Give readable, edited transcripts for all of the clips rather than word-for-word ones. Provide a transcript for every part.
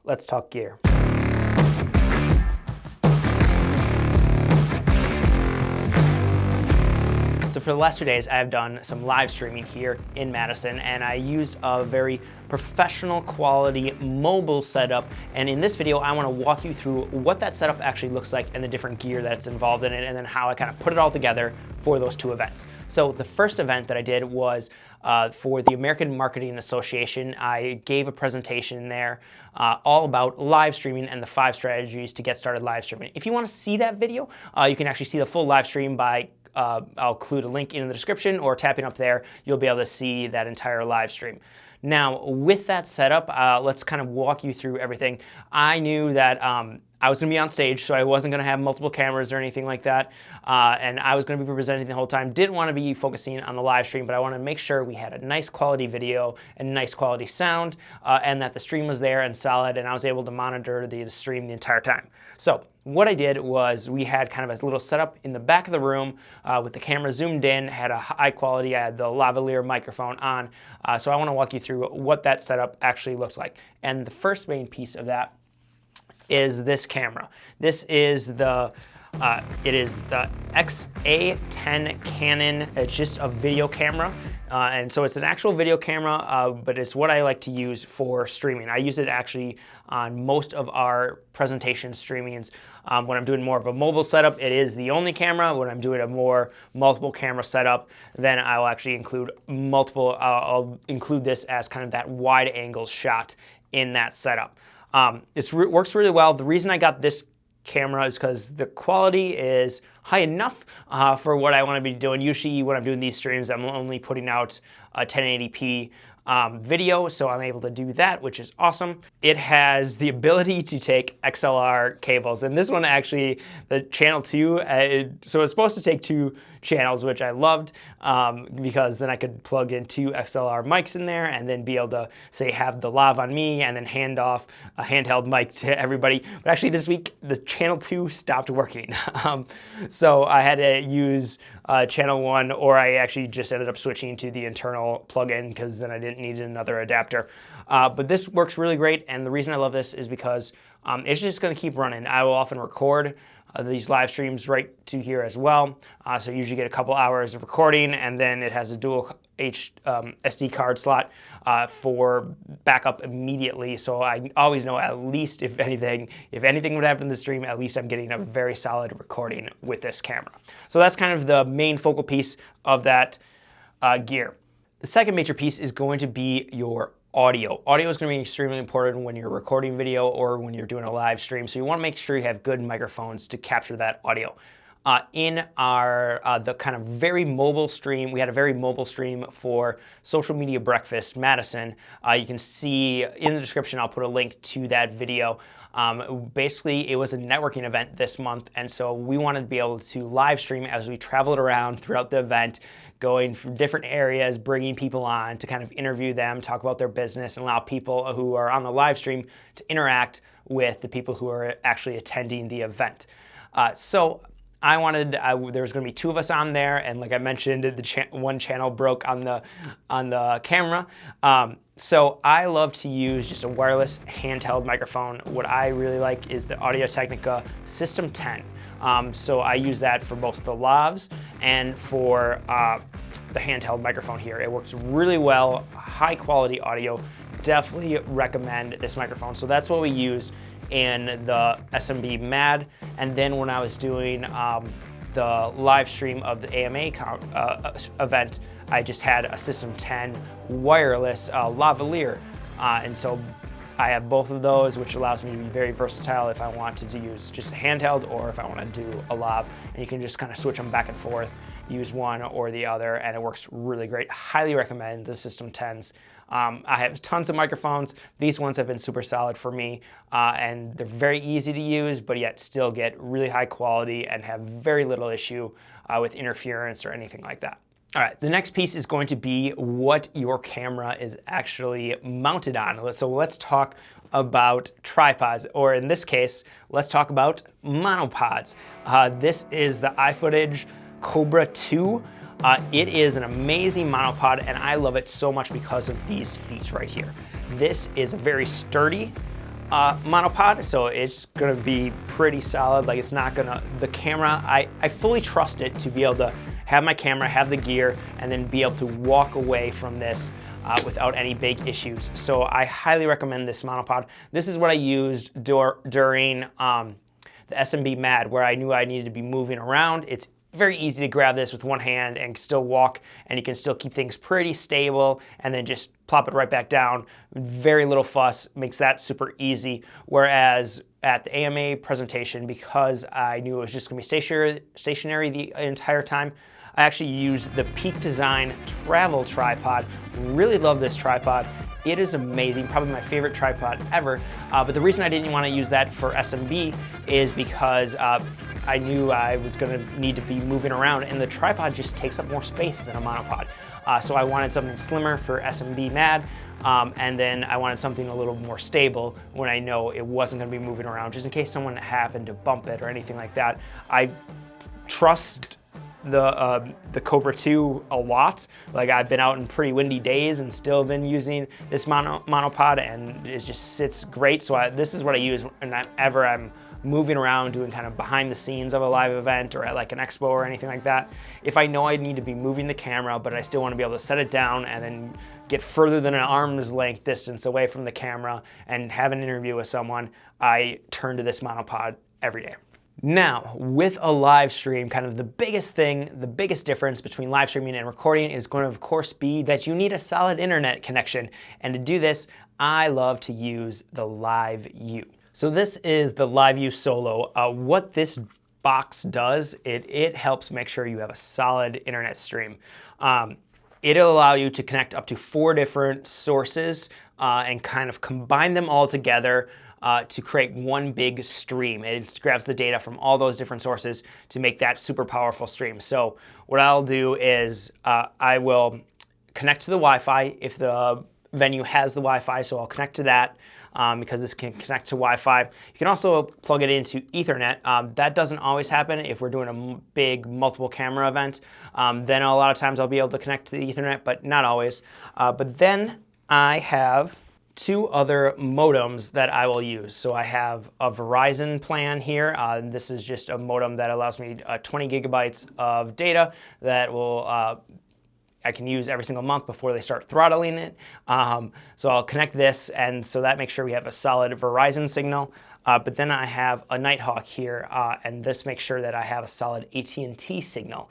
let's talk gear. So for the last 2 days, I have done some live streaming here in Madison, and I used a very professional quality mobile setup. And in this video, I want to walk you through what that setup actually looks like and the different gear that's involved in it, and then how I kind of put it all together for those 2 events. So the first event that I did was for the American Marketing Association. I gave a presentation there all about live streaming and the 5 strategies to get started live streaming. If you want to see that video, you can actually see the full live stream by I'll include a link in the description, or tapping up there, you'll be able to see that entire live stream. Now, with that setup, let's kind of walk you through everything. I knew that I was going to be on stage, so I wasn't going to have multiple cameras or anything like that, and I was going to be presenting the whole time. Didn't want to be focusing on the live stream, but I wanted to make sure we had a nice quality video and nice quality sound, and that the stream was there and solid, and I was able to monitor the stream the entire time. So what I did was we had kind of a little setup in the back of the room with the camera zoomed in, had a high quality, I had the lavalier microphone on, so I want to walk you through what that setup actually looked like. And the first main piece of that is this camera. This is the XA10 Canon. It's just a video camera. And so it's an actual video camera, but it's what I like to use for streaming. I use it actually on most of our presentation streamings. When I'm doing more of a mobile setup, it is the only camera. When I'm doing a more multiple camera setup, then I'll actually include multiple, I'll include this as kind of that wide angle shot in that setup. It works really well. The reason I got this camera is because the quality is high enough for what I want to be doing. Usually when I'm doing these streams, I'm only putting out a 1080p video, so I'm able to do that, which is awesome. It has the ability to take XLR cables, and this one actually, the channel 2, so it's supposed to take 2 channels, which I loved, because then I could plug in 2 XLR mics in there and then be able to, say, have the lav on me and then hand off a handheld mic to everybody. But actually this week, the channel 2 stopped working. So I had to use channel 1, or I actually just ended up switching to the internal plug-in because then I didn't need another adapter. But this works really great, and the reason I love this is because it's just going to keep running. I will often record these live streams right to here as well. So you usually get a couple hours of recording, and then it has a dual SD card slot for backup immediately. So I always know, at least if anything would happen in the stream, at least I'm getting a very solid recording with this camera. So that's kind of the main focal piece of that gear. The second major piece is going to be your audio. Audio is going to be extremely important when you're recording video or when you're doing a live stream. So you want to make sure you have good microphones to capture that audio. In our the kind of very mobile stream, we had a very mobile stream for Social Media Breakfast Madison. You can see in the description, I'll put a link to that video. Basically, it was a networking event this month, and so we wanted to be able to live stream as we traveled around throughout the event, going from different areas, bringing people on to kind of interview them, talk about their business, and allow people who are on the live stream to interact with the people who are actually attending the event. So I wanted, there was going to be 2 of us on there, and like I mentioned, the one channel broke on the camera. So I love to use just a wireless handheld microphone. What I really like is the Audio-Technica System 10. So I use that for both the lavs and for the handheld microphone here. It works really well, high quality audio. Definitely recommend this microphone. So that's what we used in the SMB MAD. And then when I was doing the live stream of the AMA event, I just had a System 10 wireless lavalier. And so I have both of those, which allows me to be very versatile if I want to use just a handheld or if I want to do a lav. And you can just kind of switch them back and forth, use one or the other, and it works really great. Highly recommend the System 10s. I have tons of microphones. These ones have been super solid for me, and they're very easy to use, but yet still get really high quality and have very little issue with interference or anything like that. All right, the next piece is going to be what your camera is actually mounted on. So let's talk about tripods, or in this case, let's talk about monopods. This is the iFootage Cobra 2. It is an amazing monopod, and I love it so much because of these feet right here. This is a very sturdy monopod, so it's gonna be pretty solid. Like, it's not gonna, the camera, I fully trust it to be able to have my camera, have the gear, and then be able to walk away from this without any big issues. So I highly recommend this monopod. This is what I used during the SMB MAD, where I knew I needed to be moving around. It's very easy to grab this with one hand and still walk, and you can still keep things pretty stable and then just plop it right back down. Very little fuss, makes that super easy. Whereas at the AMA presentation, because I knew it was just gonna be stationary the entire time, I actually used the Peak Design travel tripod. Really love this tripod. It is amazing, probably my favorite tripod ever. But the reason I didn't want to use that for SMB is because I knew I was going to need to be moving around, and the tripod just takes up more space than a monopod. So I wanted something slimmer for SMB MAD, and then I wanted something a little more stable when I know it wasn't going to be moving around, just in case someone happened to bump it or anything like that. I trust the Cobra 2 a lot. Like, I've been out in pretty windy days and still been using this monopod, and it just sits great. So this is what I use whenever I'm moving around doing kind of behind the scenes of a live event or at like an expo or anything like that. If I know I need to be moving the camera, but I still want to be able to set it down and then get further than an arm's length distance away from the camera and have an interview with someone, I turn to this monopod every day. Now, with a live stream, kind of the biggest difference between live streaming and recording is going to, of course, be that you need a solid internet connection. And to do this, I love to use the LiveU. So this is the LiveU Solo. What this box does, it helps make sure you have a solid internet stream. It'll allow you to connect up to 4 different sources and kind of combine them all together to create one big stream. It grabs the data from all those different sources to make that super powerful stream. So what I'll do is I will connect to the Wi-Fi if the venue has the Wi-Fi, so I'll connect to that because this can connect to Wi-Fi. You can also plug it into Ethernet. That doesn't always happen if we're doing a big multiple camera event. Then a lot of times I'll be able to connect to the Ethernet, but not always. But then I have 2 other modems that I will use. So I have a Verizon plan here. This is just a modem that allows me 20 gigabytes of data that will I can use every single month before they start throttling it. So I'll connect this, and so that makes sure we have a solid Verizon signal. But then I have a Nighthawk here, and this makes sure that I have a solid AT&T signal.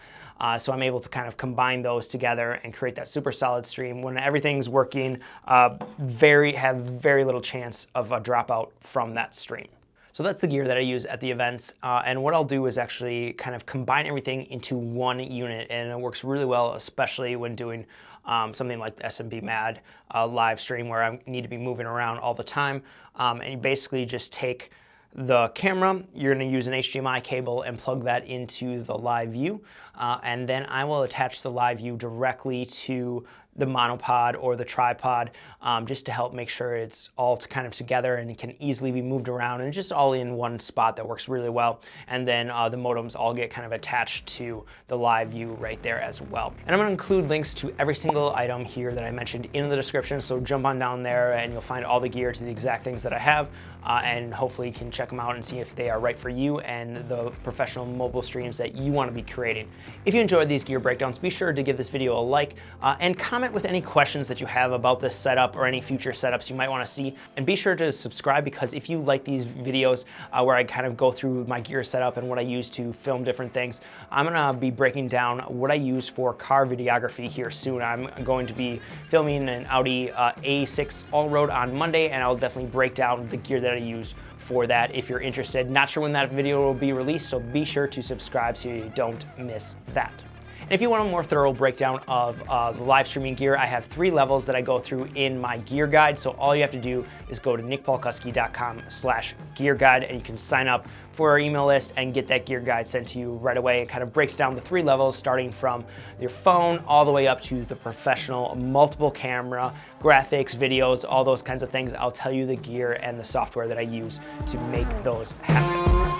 So I'm able to kind of combine those together and create that super solid stream. When everything's working, have very little chance of a dropout from that stream. So that's the gear that I use at the events, and what I'll do is actually kind of combine everything into one unit, and it works really well, especially when doing something like the SMB MAD live stream where I need to be moving around all the time. And you basically just take the camera, you're going to use an HDMI cable and plug that into the LiveU, and then I will attach the LiveU directly to the monopod or the tripod just to help make sure it's all kind of together and it can easily be moved around and just all in one spot. That works really well. And then the modems all get kind of attached to the LiveU right there as well. And I'm going to include links to every single item here that I mentioned in the description, so jump on down there and you'll find all the gear to the exact things that I have, and hopefully you can check them out and see if they are right for you and the professional mobile streams that you want to be creating. If you enjoyed these gear breakdowns, be sure to give this video a like and comment with any questions that you have about this setup or any future setups you might want to see. And be sure to subscribe, because if you like these videos where I kind of go through my gear setup and what I use to film different things, I'm going to be breaking down what I use for car videography here soon. I'm going to be filming an Audi A6 all-road on Monday, and I'll definitely break down the gear that I use for that if you're interested. Not sure when that video will be released, so be sure to subscribe so you don't miss that. And if you want a more thorough breakdown of the live streaming gear, I have 3 levels that I go through in my gear guide. So all you have to do is go to nickpalkowski.com/gear guide, and you can sign up for our email list and get that gear guide sent to you right away. It kind of breaks down the 3 levels, starting from your phone all the way up to the professional multiple camera, graphics, videos, all those kinds of things. I'll tell you the gear and the software that I use to make those happen.